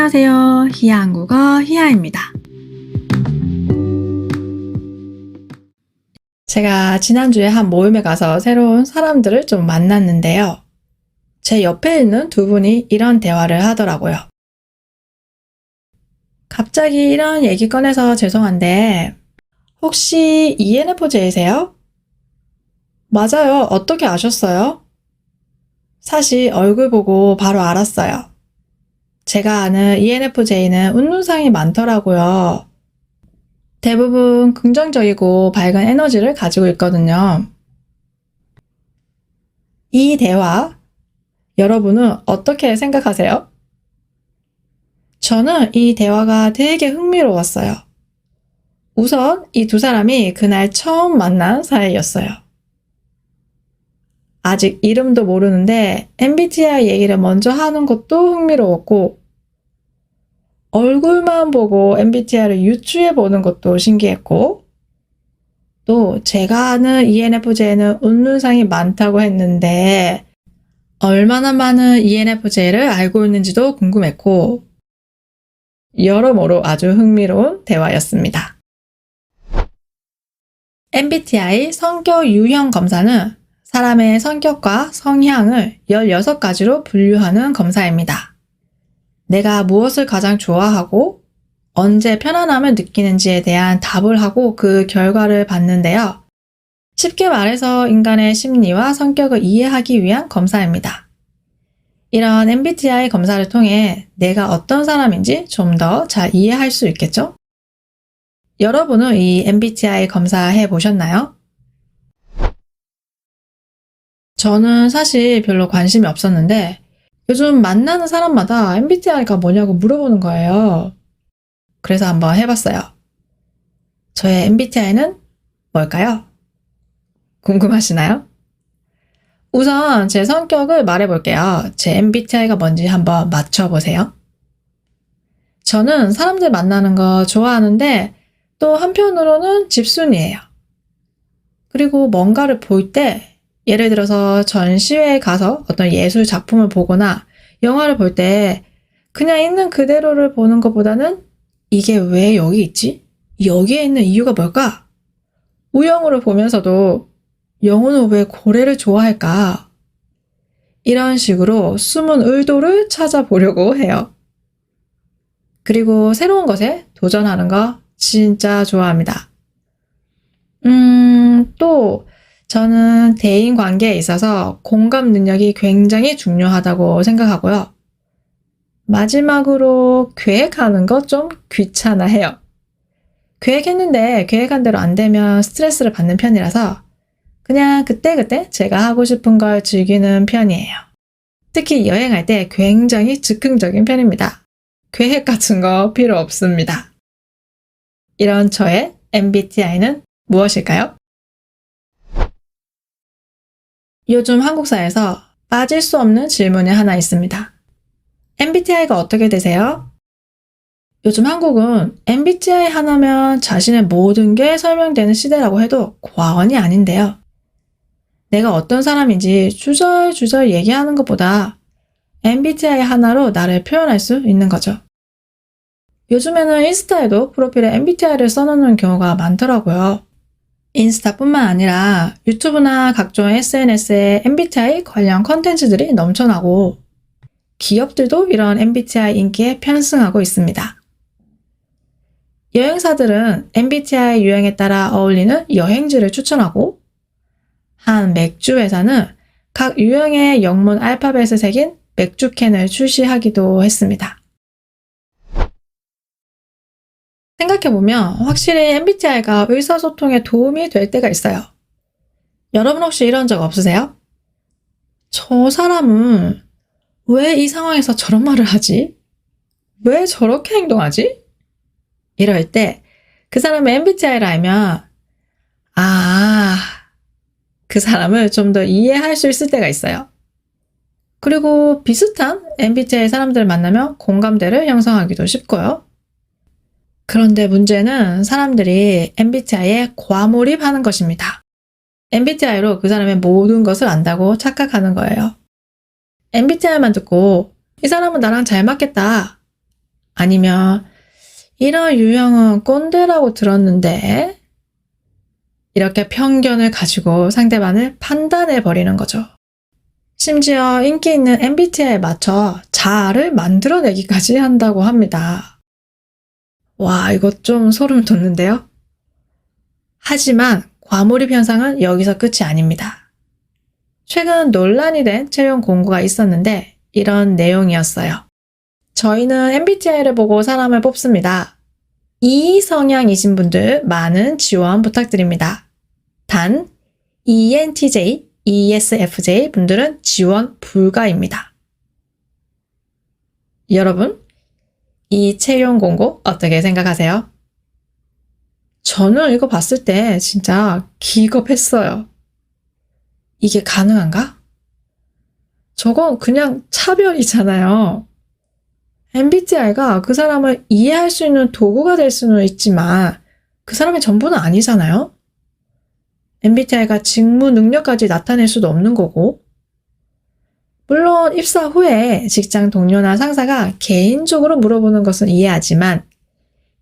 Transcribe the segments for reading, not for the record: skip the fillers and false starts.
안녕하세요. 히야 한국어 히야입니다. 제가 지난주에 한 모임에 가서 새로운 사람들을 좀 만났는데요. 제 옆에 있는 두 분이 이런 대화를 하더라고요. 갑자기 이런 얘기 꺼내서 죄송한데 혹시 ENFJ세요? 맞아요. 어떻게 아셨어요? 사실 얼굴 보고 바로 알았어요. 제가 아는 ENFJ는 운동상이 많더라고요. 대부분 긍정적이고 밝은 에너지를 가지고 있거든요. 이 대화, 여러분은 어떻게 생각하세요? 저는 이 대화가 되게 흥미로웠어요. 우선 이 두 사람이 그날 처음 만난 사이였어요. 아직 이름도 모르는데 MBTI 얘기를 먼저 하는 것도 흥미로웠고, 얼굴만 보고 MBTI를 유추해 보는 것도 신기했고, 또 제가 아는 ENFJ는 운문상이 많다고 했는데 얼마나 많은 ENFJ를 알고 있는지도 궁금했고, 여러모로 아주 흥미로운 대화였습니다. MBTI 성격 유형 검사는 사람의 성격과 성향을 16가지로 분류하는 검사입니다. 내가 무엇을 가장 좋아하고 언제 편안함을 느끼는지에 대한 답을 하고 그 결과를 받는데요. 쉽게 말해서 인간의 심리와 성격을 이해하기 위한 검사입니다. 이런 MBTI 검사를 통해 내가 어떤 사람인지 좀 더 잘 이해할 수 있겠죠? 여러분은 이 MBTI 검사 해보셨나요? 저는 사실 별로 관심이 없었는데 요즘 만나는 사람마다 MBTI가 뭐냐고 물어보는 거예요. 그래서 한번 해봤어요. 저의 MBTI는 뭘까요? 궁금하시나요? 우선 제 성격을 말해볼게요. 제 MBTI가 뭔지 한번 맞춰보세요. 저는 사람들 만나는 거 좋아하는데 또 한편으로는 집순이에요. 그리고 뭔가를 볼 때, 예를 들어서 전시회에 가서 어떤 예술 작품을 보거나 영화를 볼 때 그냥 있는 그대로를 보는 것보다는 이게 왜 여기 있지? 여기에 있는 이유가 뭘까? 우영우를 보면서도 영우는 왜 고래를 좋아할까? 이런 식으로 숨은 의도를 찾아보려고 해요. 그리고 새로운 것에 도전하는 거 진짜 좋아합니다. 또 저는 대인 관계에 있어서 공감 능력이 굉장히 중요하다고 생각하고요. 마지막으로 계획하는 거 좀 귀찮아해요. 계획했는데 계획한 대로 안 되면 스트레스를 받는 편이라서 그냥 그때그때 제가 하고 싶은 걸 즐기는 편이에요. 특히 여행할 때 굉장히 즉흥적인 편입니다. 계획 같은 거 필요 없습니다. 이런 저의 MBTI는 무엇일까요? 요즘 한국사에서 빠질 수 없는 질문이 하나 있습니다. MBTI가 어떻게 되세요? 요즘 한국은 MBTI 하나면 자신의 모든 게 설명되는 시대라고 해도 과언이 아닌데요. 내가 어떤 사람인지 주절주절 얘기하는 것보다 MBTI 하나로 나를 표현할 수 있는 거죠. 요즘에는 인스타에도 프로필에 MBTI를 써놓는 경우가 많더라고요. 인스타뿐만 아니라 유튜브나 각종 SNS에 MBTI 관련 컨텐츠들이 넘쳐나고 기업들도 이런 MBTI 인기에 편승하고 있습니다. 여행사들은 MBTI 유행에 따라 어울리는 여행지를 추천하고 한 맥주 회사는 각 유형의 영문 알파벳을 새긴 맥주캔을 출시하기도 했습니다. 생각해보면 확실히 MBTI가 의사소통에 도움이 될 때가 있어요. 여러분 혹시 이런 적 없으세요? 저 사람은 왜 이 상황에서 저런 말을 하지? 왜 저렇게 행동하지? 이럴 때 그 사람의 MBTI를 알면 그 사람을 좀 더 이해할 수 있을 때가 있어요. 그리고 비슷한 MBTI 사람들을 만나면 공감대를 형성하기도 쉽고요. 그런데 문제는 사람들이 MBTI에 과몰입하는 것입니다. MBTI로 그 사람의 모든 것을 안다고 착각하는 거예요. MBTI만 듣고 이 사람은 나랑 잘 맞겠다. 아니면 이런 유형은 꼰대라고 들었는데 이렇게 편견을 가지고 상대방을 판단해 버리는 거죠. 심지어 인기 있는 MBTI에 맞춰 자아를 만들어내기까지 한다고 합니다. 와, 이거 좀 소름 돋는데요? 하지만 과몰입 현상은 여기서 끝이 아닙니다. 최근 논란이 된 채용 공고가 있었는데 이런 내용이었어요. 저희는 MBTI를 보고 사람을 뽑습니다. 이 성향이신 분들 많은 지원 부탁드립니다. 단 ENTJ, ESFJ 분들은 지원 불가입니다. 여러분, 이 채용 공고 어떻게 생각하세요? 저는 이거 봤을 때 진짜 기겁했어요. 이게 가능한가? 저건 그냥 차별이잖아요. MBTI가 그 사람을 이해할 수 있는 도구가 될 수는 있지만 그 사람의 전부는 아니잖아요. MBTI가 직무 능력까지 나타낼 수도 없는 거고, 물론 입사 후에 직장 동료나 상사가 개인적으로 물어보는 것은 이해하지만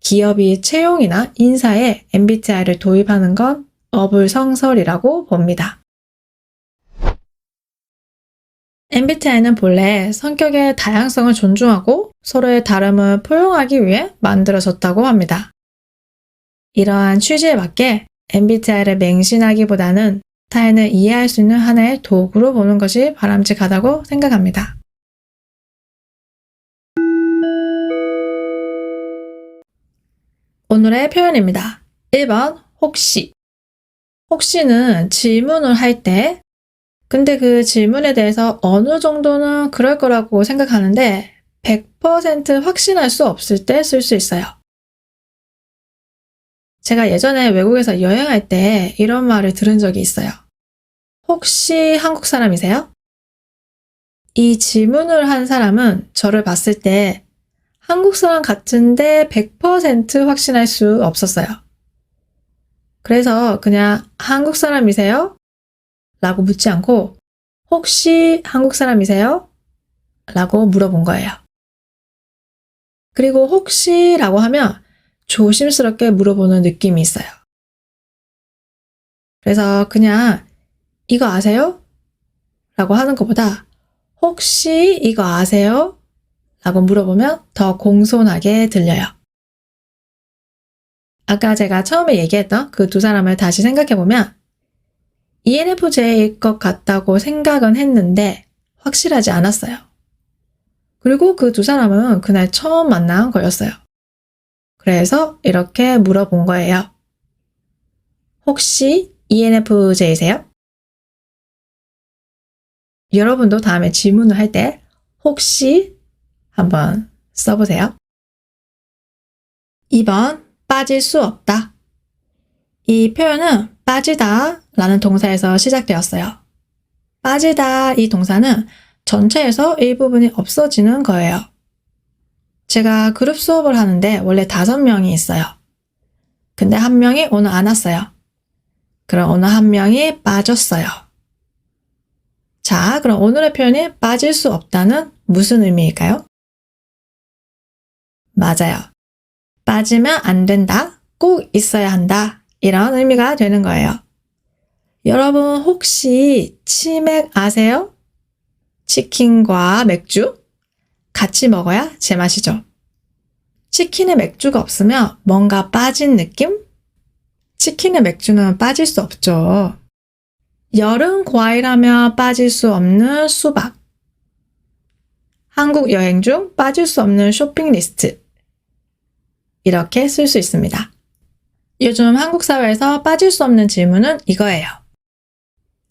기업이 채용이나 인사에 MBTI를 도입하는 건 어불성설이라고 봅니다. MBTI는 본래 성격의 다양성을 존중하고 서로의 다름을 포용하기 위해 만들어졌다고 합니다. 이러한 취지에 맞게 MBTI를 맹신하기보다는 타인을 이해할 수 있는 하나의 도구로 보는 것이 바람직하다고 생각합니다. 오늘의 표현입니다. 1번 혹시. 혹시는 질문을 할 때 근데 그 질문에 대해서 어느 정도는 그럴 거라고 생각하는데 100% 확신할 수 없을 때 쓸 수 있어요. 제가 예전에 외국에서 여행할 때 이런 말을 들은 적이 있어요. 혹시 한국 사람이세요? 이 질문을 한 사람은 저를 봤을 때 한국 사람 같은데 100% 확신할 수 없었어요. 그래서 그냥 한국 사람이세요? 라고 묻지 않고 혹시 한국 사람이세요? 라고 물어본 거예요. 그리고 혹시 라고 하면 조심스럽게 물어보는 느낌이 있어요. 그래서 그냥 이거 아세요? 라고 하는 것보다 혹시 이거 아세요? 라고 물어보면 더 공손하게 들려요. 아까 제가 처음에 얘기했던 그 두 사람을 다시 생각해보면 ENFJ일 것 같다고 생각은 했는데 확실하지 않았어요. 그리고 그 두 사람은 그날 처음 만난 거였어요. 그래서 이렇게 물어본 거예요. 혹시 ENFJ세요? 여러분도 다음에 질문을 할 때 혹시 한번 써보세요. 2번 빠질 수 없다. 이 표현은 빠지다 라는 동사에서 시작되었어요. 빠지다 이 동사는 전체에서 일부분이 없어지는 거예요. 제가 그룹 수업을 하는데 원래 5명이 있어요. 근데 한 명이 오늘 안 왔어요. 그럼 오늘 한 명이 빠졌어요. 자, 그럼 오늘의 표현이 빠질 수 없다는 무슨 의미일까요? 맞아요. 빠지면 안 된다, 꼭 있어야 한다, 이런 의미가 되는 거예요. 여러분 혹시 치맥 아세요? 치킨과 맥주? 같이 먹어야 제맛이죠. 치킨에 맥주가 없으면 뭔가 빠진 느낌? 치킨에 맥주는 빠질 수 없죠. 여름 과일하면 빠질 수 없는 수박. 한국 여행 중 빠질 수 없는 쇼핑 리스트. 이렇게 쓸 수 있습니다. 요즘 한국 사회에서 빠질 수 없는 질문은 이거예요.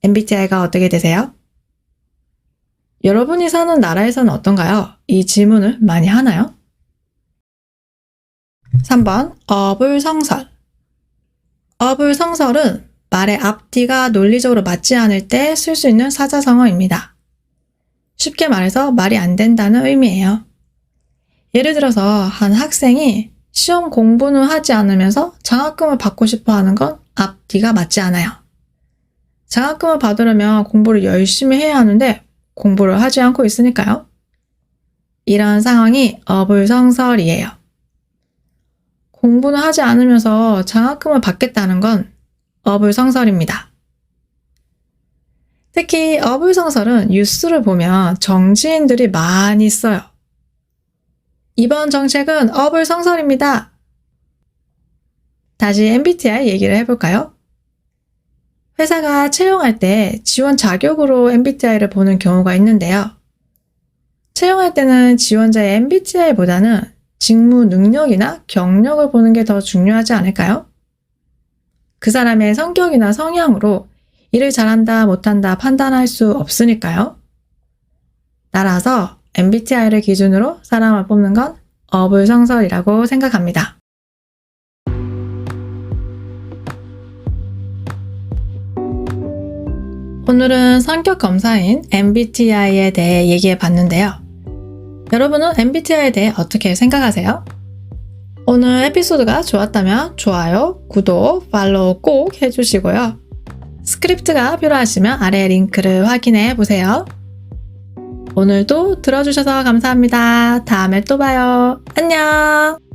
MBTI가 어떻게 되세요? 여러분이 사는 나라에서는 어떤가요? 이 질문을 많이 하나요? 3번 어불성설. 어불성설은 말의 앞뒤가 논리적으로 맞지 않을 때 쓸 수 있는 사자성어입니다. 쉽게 말해서 말이 안 된다는 의미예요. 예를 들어서 한 학생이 시험 공부는 하지 않으면서 장학금을 받고 싶어 하는 건 앞뒤가 맞지 않아요. 장학금을 받으려면 공부를 열심히 해야 하는데 공부를 하지 않고 있으니까요. 이런 상황이 어불성설이에요. 공부는 하지 않으면서 장학금을 받겠다는 건 어불성설입니다. 특히 어불성설은 뉴스를 보면 정치인들이 많이 써요. 이번 정책은 어불성설입니다. 다시 MBTI 얘기를 해볼까요? 회사가 채용할 때 지원 자격으로 MBTI를 보는 경우가 있는데요. 채용할 때는 지원자의 MBTI보다는 직무 능력이나 경력을 보는 게 더 중요하지 않을까요? 그 사람의 성격이나 성향으로 일을 잘한다, 못한다 판단할 수 없으니까요. 따라서 MBTI를 기준으로 사람을 뽑는 건 어불성설이라고 생각합니다. 오늘은 성격 검사인 MBTI에 대해 얘기해 봤는데요. 여러분은 MBTI에 대해 어떻게 생각하세요? 오늘 에피소드가 좋았다면 좋아요, 구독, 팔로우 꼭 해주시고요. 스크립트가 필요하시면 아래 링크를 확인해 보세요. 오늘도 들어주셔서 감사합니다. 다음에 또 봐요. 안녕!